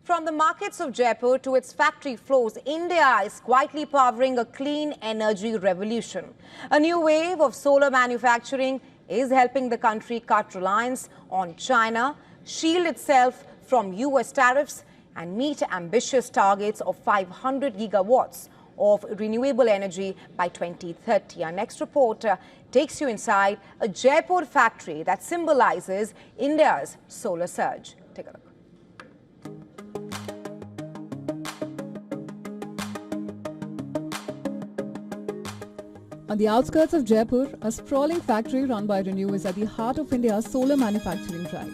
From the markets of Jaipur to its factory floors, India is quietly powering a clean energy revolution. A new wave of solar manufacturing is helping the country cut reliance on China, shield itself from US tariffs, and meet ambitious targets of 500 gigawatts of renewable energy by 2030. Our next report takes you inside a Jaipur factory that symbolizes India's solar surge. Take a look. On the outskirts of Jaipur, a sprawling factory run by ReNew is at the heart of India's solar manufacturing drive.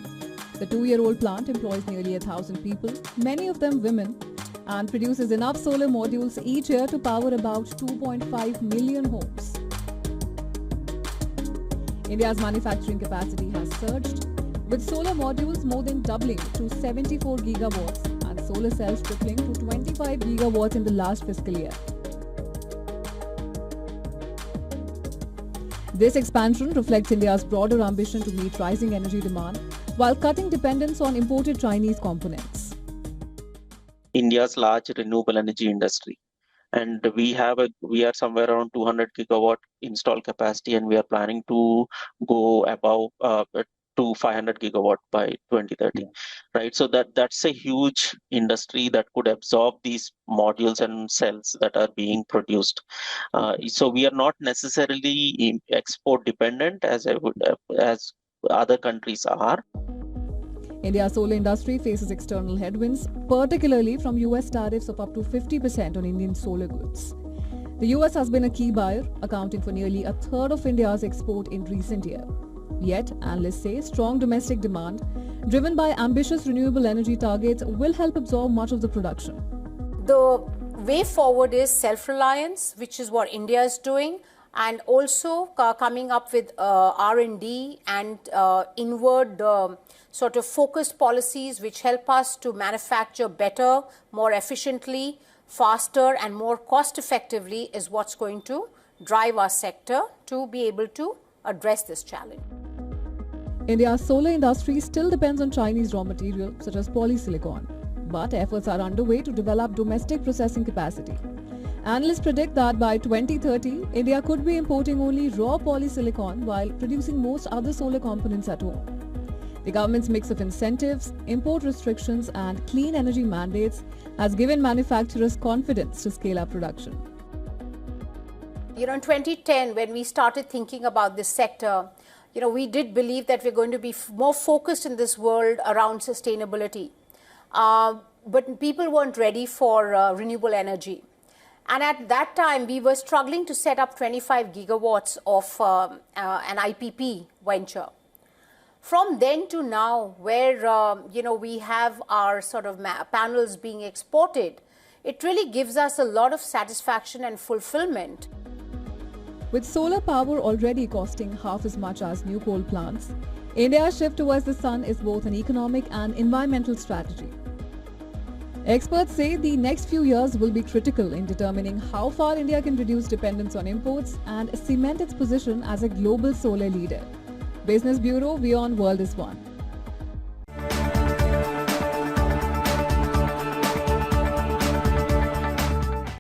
The 2-year-old plant employs nearly 1,000 people, many of them women, and produces enough solar modules each year to power about 2.5 million homes. India's manufacturing capacity has surged, with solar modules more than doubling to 74 gigawatts and solar cells tripling to 25 gigawatts in the last fiscal year. This expansion reflects India's broader ambition to meet rising energy demand while cutting dependence on imported Chinese components. India's large renewable energy industry, and we are somewhere around 200 gigawatt installed capacity, and we are planning to go above to 500 gigawatt by 2030, right? So that's a huge industry that could absorb these modules and cells that are being produced. So we are not necessarily export dependent as other countries are. India's solar industry faces external headwinds, particularly from US tariffs of up to 50% on Indian solar goods. The US has been a key buyer, accounting for nearly a third of India's export in recent years. Yet, analysts say strong domestic demand, driven by ambitious renewable energy targets, will help absorb much of the production. The way forward is self-reliance, which is what India is doing, and also coming up with R&D and inward sort of focused policies which help us to manufacture better, more efficiently, faster and more cost effectively is what's going to drive our sector to be able to address this challenge. India's solar industry still depends on Chinese raw material such as polysilicon, but efforts are underway to develop domestic processing capacity. Analysts predict that by 2030, India could be importing only raw polysilicon while producing most other solar components at home. The government's mix of incentives, import restrictions and clean energy mandates has given manufacturers confidence to scale up production. In 2010, when we started thinking about this sector, we did believe that we're going to be more focused in this world around sustainability. But people weren't ready for renewable energy. And at that time, we were struggling to set up 25 gigawatts of an IPP venture. From then to now, where we have our sort of panels being exported, it really gives us a lot of satisfaction and fulfillment. With solar power already costing half as much as new coal plants, India's shift towards the sun is both an economic and environmental strategy. Experts say the next few years will be critical in determining how far India can reduce dependence on imports and cement its position as a global solar leader. Business Bureau, WION World is One.